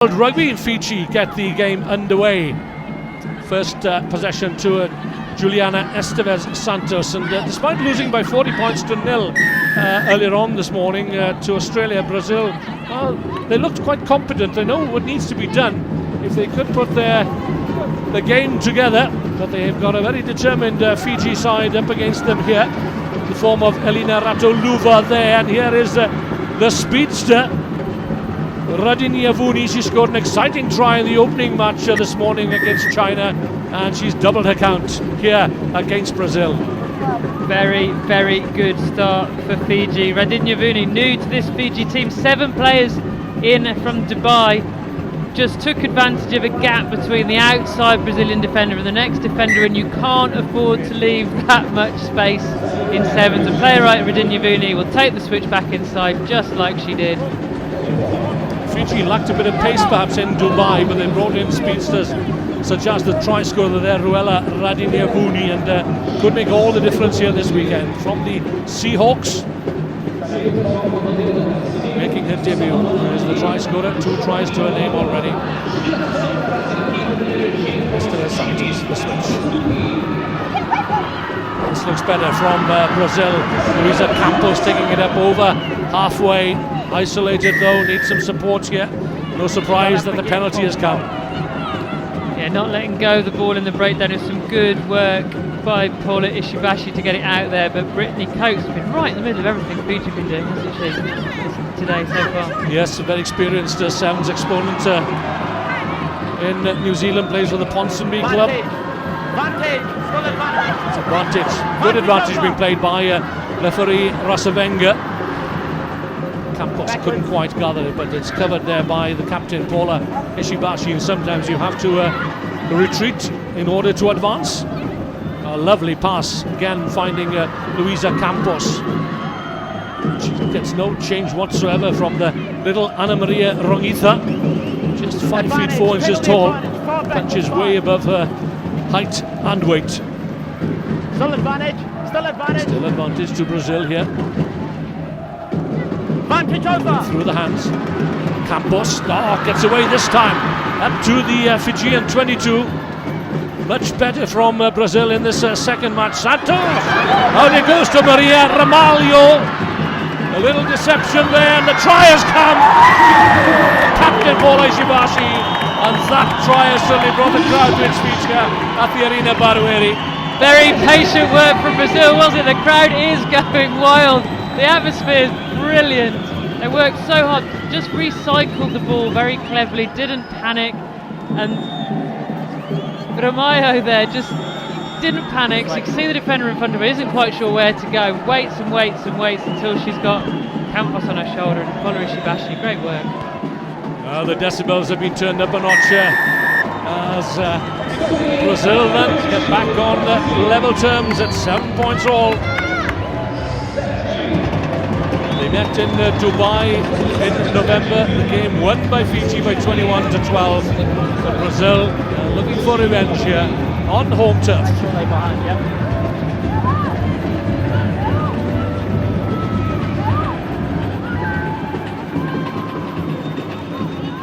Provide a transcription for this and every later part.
Rugby in Fiji get the game underway. First possession to Juliana Estevez Santos, and despite losing by 40 points to nil earlier on this morning to Australia, Brazil, well, they looked quite competent. They know what needs to be done if they could put the game together, but they've got a very determined Fiji side up against them here in the form of Elina Ratoluva there, and here is the speedster Radiniavuni. She scored an exciting try in the opening match this morning against China, and she's doubled her count here against Brazil. Very, very good start for Fiji. Radiniavuni, new to this Fiji team, 7 players in from Dubai, just took advantage of a gap between the outside Brazilian defender and the next defender, and you can't afford to leave that much space in sevens. A player like Radiniavuni will take the switch back inside just like she did. Fiji lacked a bit of pace perhaps in Dubai, but they brought in speedsters such as the try scorer there, Ruela Radiniavuni, and could make all the difference here this weekend. From the Seahawks, making her debut as the try scorer, 2 tries to her name already. Estevez Santos, the switch. This looks better from Brazil. Luisa Campos taking it up over halfway. Isolated though, needs some support here. No surprise that the penalty has come. Yeah, not letting go of the ball in the breakdown is some good work by Paula Ishibashi to get it out there, but Brittany Coates has been right in the middle of everything Fiji been doing, hasn't she, today so far? Yes, a very experienced sevens exponent in New Zealand, plays for the Ponsonby club. It's advantage, good advantage being played by referee Rasavenga. Campos couldn't quite gather it, but it's covered there by the captain Paula Ishibashi, and sometimes you have to retreat in order to advance. A lovely pass again, finding Luisa Campos. She gets no change whatsoever from the little Ana Maria Ronguitha, just 5 feet 4 inches tall, punches way above her height and weight. Still advantage to Brazil here. Through the hands, Campos gets away this time, up to the Fijian 22. Much better from Brazil in this second match. Santos, out it goes to Maria Ramalho. A little deception there, and the try has come. Captain Paula Ishibashi, and that try has certainly brought the crowd to its feet here at the arena Barueri. Very patient work from Brazil, wasn't it? The crowd is going wild. The atmosphere is brilliant. They worked so hard, just recycled the ball very cleverly, didn't panic, and Ramalho there just didn't panic. So you can see the defender in front of her isn't quite sure where to go, waits and waits and waits until she's got Campos on her shoulder, and Paula Ishibashi, great work. Well, the decibels have been turned up a notch here as Brazil then get back on level terms at 7 points all. They met in Dubai in November. The game won by Fiji by 21 to 12. But Brazil looking for revenge here on home turf.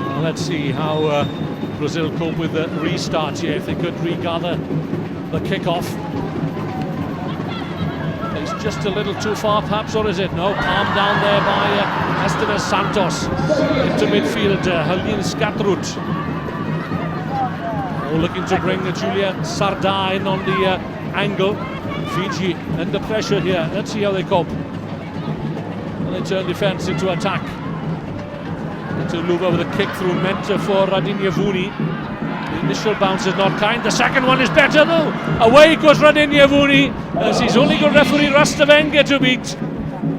Well, let's see how Brazil cope with the restart here, if they could regather the kickoff. It's just a little too far perhaps, or is it? No, palm down there by Estevez Santos into midfield. Helene Skatrut looking to bring Julia Sarda in on the angle. Fiji under pressure here. Let's see how they cope. And they turn defence into attack. To Luva with a kick through, meant for Radiniavuni. The initial bounce is not kind. The second one is better though. Away goes Radiniavuni, as he's only got referee Rastavenga to beat.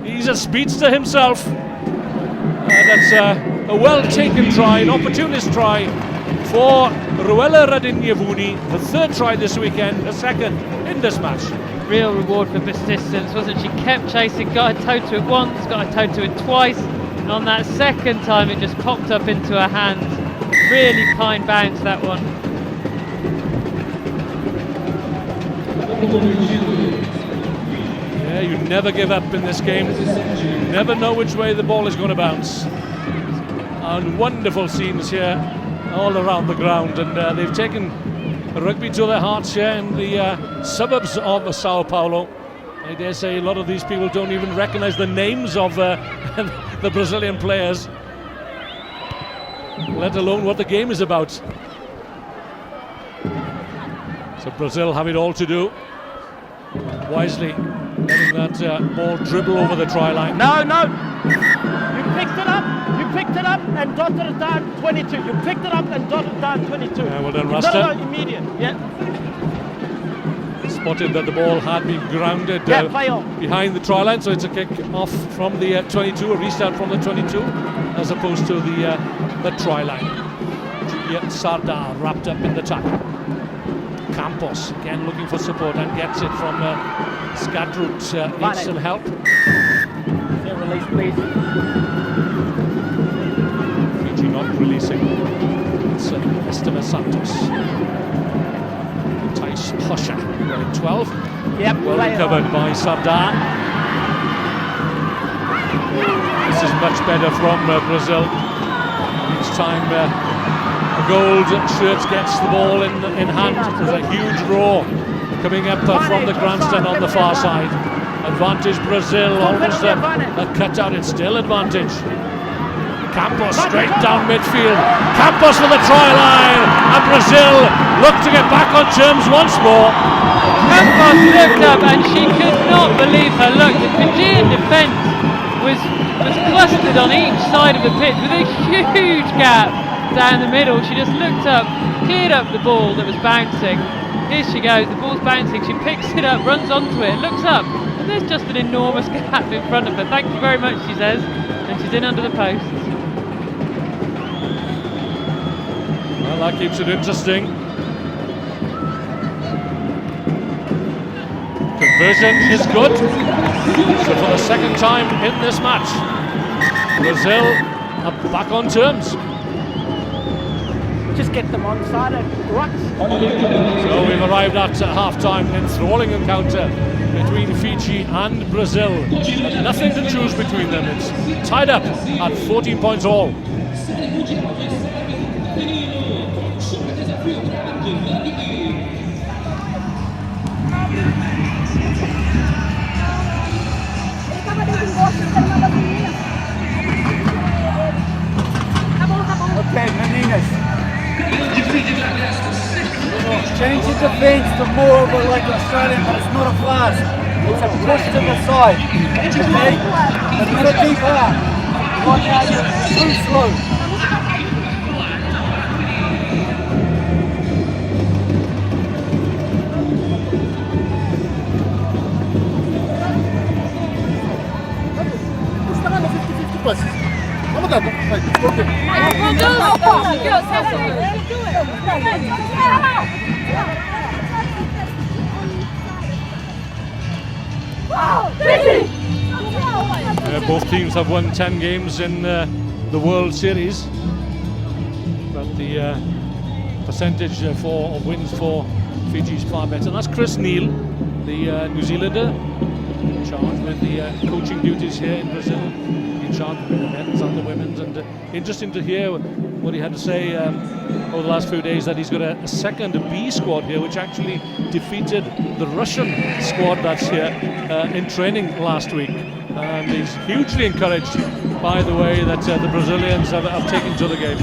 He's a speedster himself. That's a well-taken try, an opportunist try for Ruela Radiniavuni. The 3rd try this weekend, the 2nd in this match. Real reward for persistence, wasn't she? Kept chasing, got a toe to it once, got a toe to it twice, and on that 2nd time it just popped up into her hand. Really kind bounce, that one. Yeah, you never give up in this game. You never know which way the ball is going to bounce. and wonderful scenes here all around the ground, and they've taken rugby to their hearts here in the suburbs of Sao Paulo. I dare say a lot of these people don't even recognize the names of the Brazilian players, let alone what the game is about. So Brazil have it all to do. Wisely letting that ball dribble over the try line. No, no. You picked it up. You picked it up and dotted it down 22. You picked it up and dotted it down 22. Yeah, well done, Rasta. Rasta. Immediate. Yeah. Spotted that the ball had been grounded behind the try line, so it's a kick off from the 22, a restart from the 22, as opposed to the try line. Julia Sardar wrapped up in the tackle. Campos again looking for support and gets it from Skadrut. Needs some help. Release, please. Fiji not releasing. It's Esteban Santos. Thijs Hosha, wearing 12. Yep, well recovered by Sardar. This is much better from Brazil. Each time a gold shirt gets the ball in hand. There's a huge roar coming up from the grandstand on the far side. Advantage Brazil, almost a cutout. It's still advantage. Campos straight down midfield. Campos for the try line, and Brazil look to get back on terms once more. Campos looked up and she could not believe her luck. The Fijian defence was clustered on each side of the pitch with a huge gap down the middle. She just looked up, cleared up the ball that was bouncing. Here she goes, the ball's bouncing, she picks it up, runs onto it, looks up, and there's just an enormous gap in front of her. Thank you very much, she says, and she's in under the post. Well, that keeps it interesting. Conversion is good. So for the second time in this match, Brazil are back on terms. Just get them on side of rucks. So we've arrived at half-time, an enthralling encounter between Fiji and Brazil. And nothing to choose between them. It's tied up at 14 points all. Okay, meninas. Change the defence to more of a like Australian, but it's not a fast. It's a push to the side. Okay? It's not a deep arm. Right now you're too slow. Both teams have won 10 games in the World Series, but the percentage of wins for Fiji is far better. And that's Cris Neill, the New Zealander, in charge with the coaching duties here in Brazil, in charge with the men's and the women's. And interesting to hear what he had to say over the last few days, that he's got a second B squad here, which actually defeated the Russian squad that's here in training last week. And he's hugely encouraged by the way that the Brazilians have taken to the game.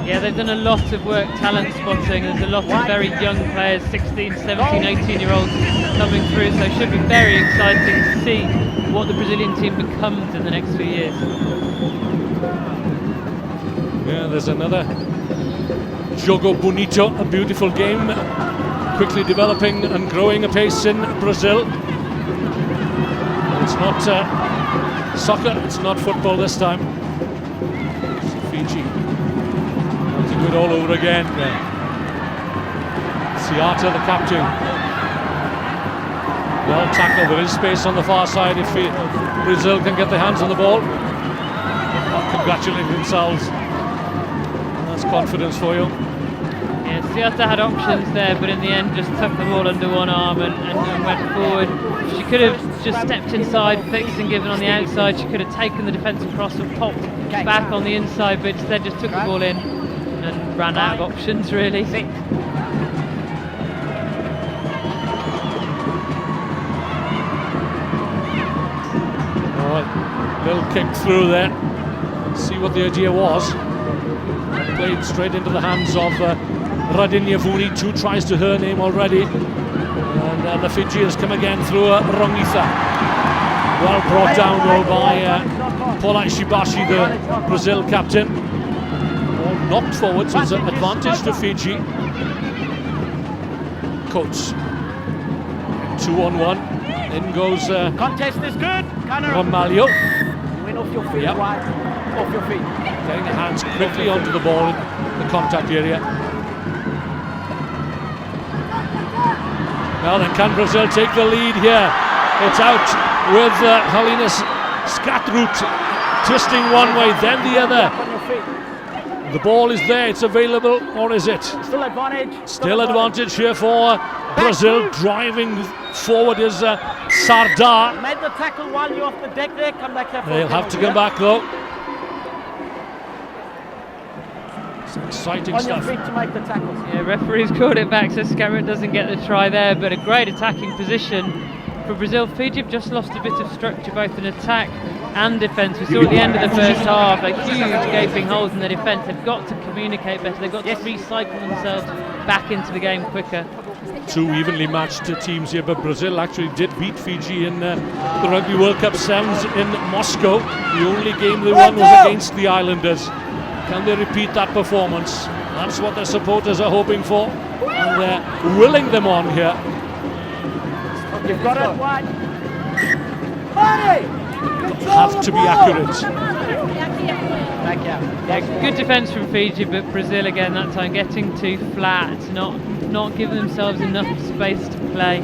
Yeah, they've done a lot of work talent spotting. There's a lot of very young players, 16, 17, 18-year-olds coming through, so it should be very exciting to see what the Brazilian team becomes in the next few years. Yeah, there's another Jogo Bonito, a beautiful game, quickly developing and growing apace in Brazil. It's not soccer, it's not football this time. So Fiji want to do it all over again. Siata, the captain. Well tackled, there is space on the far side if Brazil can get their hands on the ball. Congratulating themselves. That's confidence for you. Yeah, Siata had options there, but in the end just took the ball under one arm and went forward She could have just stepped inside, fixed and given on the outside. She could have taken the defence across and popped back on the inside, but instead just took the ball in and ran out of options, really. Little kick through there. See what the idea was. Played straight into the hands of Radinia Vuni. 2 tries to her name already. And the Fijians come again through Rongitha. Well brought down though by Paula Ishibashi, the Brazil captain. All knocked forward, so it's an advantage to Fiji. Coates. 2-on-1. In goes Contest is good. Ramalho. Win off your feet, Yep. right? Off your feet. Getting the hands quickly onto the ball in the contact area. Now then, can Brazil take the lead here? It's out with Helena Skatrut twisting one way, then the other. On your feet. The ball is there, it's available, or is it? Still advantage. Still advantage here for Brazil. Driving forward is Sardar. Made the tackle while you're off the deck there. Come back here. They'll have to come back though. It's exciting On your stuff. feet to make the tackles. Yeah, referee's called it back, so Scarrett doesn't get the try there, but a great attacking position for Brazil. Fiji have just lost a bit of structure both in attack and defence. We saw at the end of the first half a huge gaping holes in the defence. They've got to communicate better, they've got to recycle themselves back into the game quicker. 2 evenly matched teams here, but Brazil actually did beat Fiji in the Rugby World Cup Sevens in Moscow. The only game they won was against the Islanders. Can they repeat that performance? That's what their supporters are hoping for, and they're willing them on here. You've got it, White. Have to be accurate. Back out. Yeah, good defence from Fiji, but Brazil again that time getting too flat, not giving themselves enough space to play.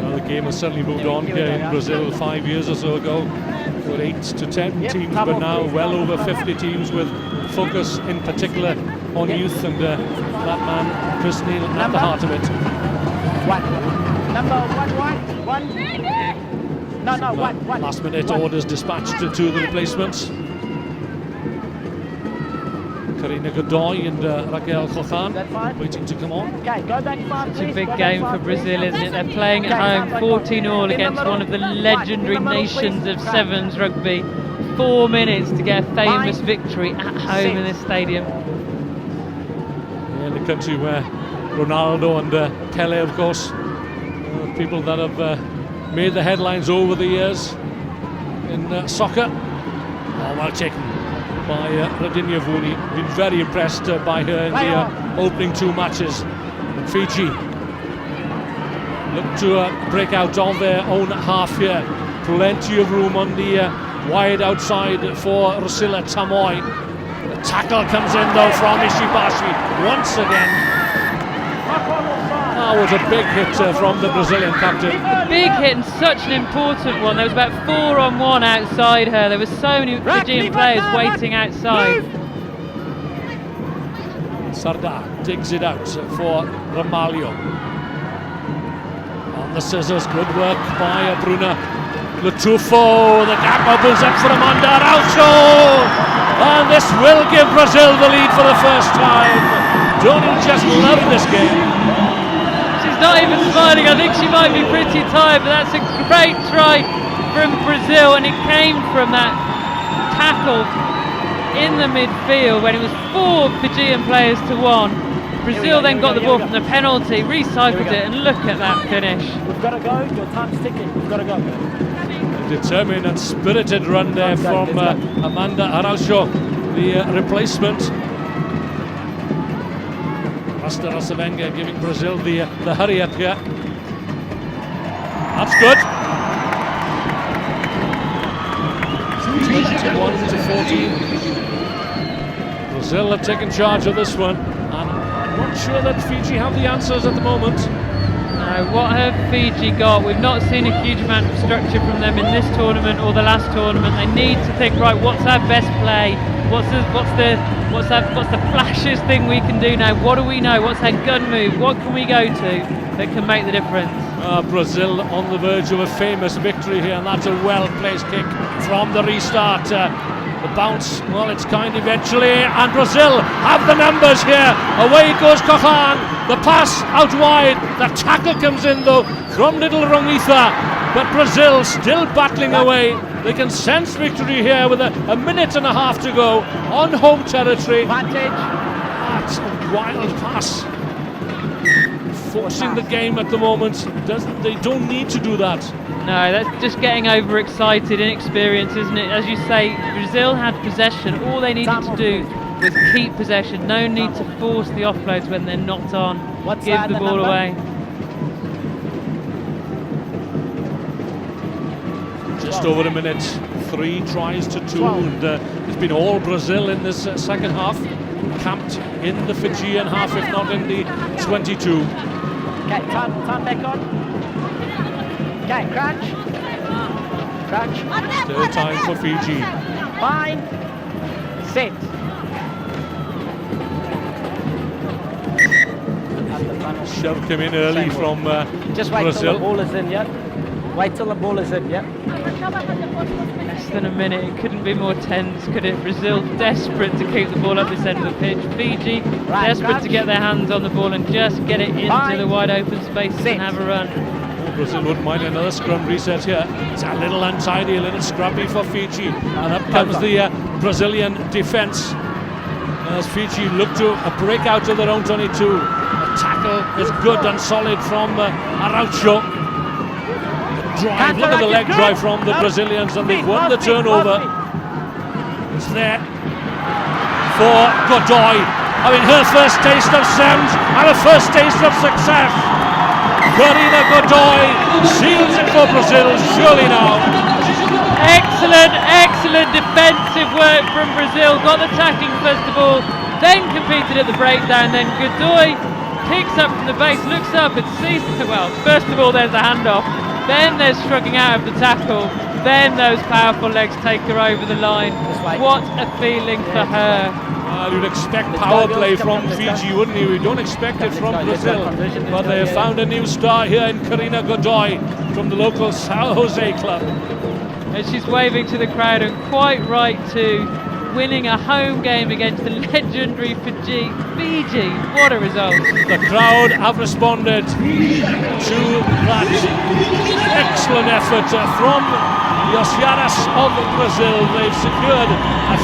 Well, the game has certainly moved on here in Brazil 5 years or so ago. There were 8 to 10 teams, but now well over 50 teams with focus in particular on youth, and that man, Cris Neill, at the heart of it. One. Number 1. No, one. Last minute orders dispatched to the replacements. Karina Godoy and Raquel Johan waiting to come on. Okay, go back 5. It's a big game for Brazil, isn't it? They're playing at home 14-all against one of the legendary nations of Sevens rugby. 4 minutes to get a famous victory at home in this stadium. Yeah, in the country where Ronaldo and Pele, of course, people that have made the headlines over the years in soccer. Oh, well taken by Radinia Vuni. Been very impressed by her in the opening 2 matches. And Fiji look to break out on their own half here. Plenty of room on the wide outside for Rusila Tamoy. The tackle comes in though from Ishibashi once again. That was a big hit from the Brazilian captain. A big hit and such an important one. There was about 4-on-1 outside her. There were so many Fijian players waiting outside. Sardar digs it out for Ramalho. On the scissors, good work by Bruna Lutufo. The gap opens up for Amanda Araujo. And this will give Brazil the lead for the first time. Don't you just love this game? She's not even smiling. I think she might be pretty tired, but that's a great try from Brazil, and it came from that tackle in the midfield when it was 4 Fijian players to 1. Brazil then got the ball from the penalty, recycled it, and look at that finish. We've got to go. Your time's ticking. We've got to go. A determined and spirited run there from Amanda Araujo, the replacement. Rasta Rasavenga giving Brazil the hurry up here. That's good. 21 to 14. Brazil have taken charge of this one, and I'm not sure that Fiji have the answers at the moment. What have Fiji got? We've not seen a huge amount of structure from them in this tournament or the last tournament. They need to think, right, what's our best play? What's the flashiest thing we can do now? What do we know? What's our gun move? What can we go to that can make the difference? Brazil on the verge of a famous victory here, and that's a well-placed kick from the restart. The bounce, well, it's kind eventually, and Brazil have the numbers here. Away goes Kohan, the pass out wide, the tackle comes in though from little Ronguitha, but Brazil still battling away. They can sense victory here with a minute and a half to go on home territory. Advantage. That's a wild pass. Forcing the game at the moment. They don't need to do that. No, that's just getting overexcited, inexperienced, isn't it? As you say, Brazil had possession. All they needed to do was keep possession. No need to force the offloads when they're not on. Give the ball away. Just over a minute, 3 tries to 2, and it's been all Brazil in this second half, camped in the Fijian half, if not in the 22. Okay, turn back on. Okay, crunch. Still time for Fiji. Fine. Set. Shove came in early from Just wait Brazil. till the ball is in, yeah? Wait till the ball is in, yeah? Less than a minute, it couldn't be more tense, could it? Brazil desperate to keep the ball up this end of the pitch. Fiji desperate to get their hands on the ball and just get it into the wide open spaces and have a run. Brazil wouldn't mind another scrum reset here. It's a little untidy, a little scrappy for Fiji. And up comes the Brazilian defence. As Fiji look to break out of their own 22. The tackle is good and solid from Araujo. Drive, look at the leg drive from the Brazilians, and they've won the turnover. It's there for Godoy. I mean, her first taste of SEMS and her first taste of success. Karina Godoy seals it for Brazil, surely now. Excellent defensive work from Brazil. Got the tackling first of all, then competed at the breakdown. Then Godoy picks up from the base, looks up and sees, well, first of all there's a handoff, then there's shrugging out of the tackle, then those powerful legs take her over the line. What a feeling for her. You'd expect power play from Fiji, wouldn't you? We don't expect it from Brazil, but they have found a new star here in Karina Godoy from the local San Jose club. And she's waving to the crowd, and quite right too, winning a home game against the legendary Fiji. What a result. The crowd have responded to that excellent effort from the Oceanas of Brazil. They've secured a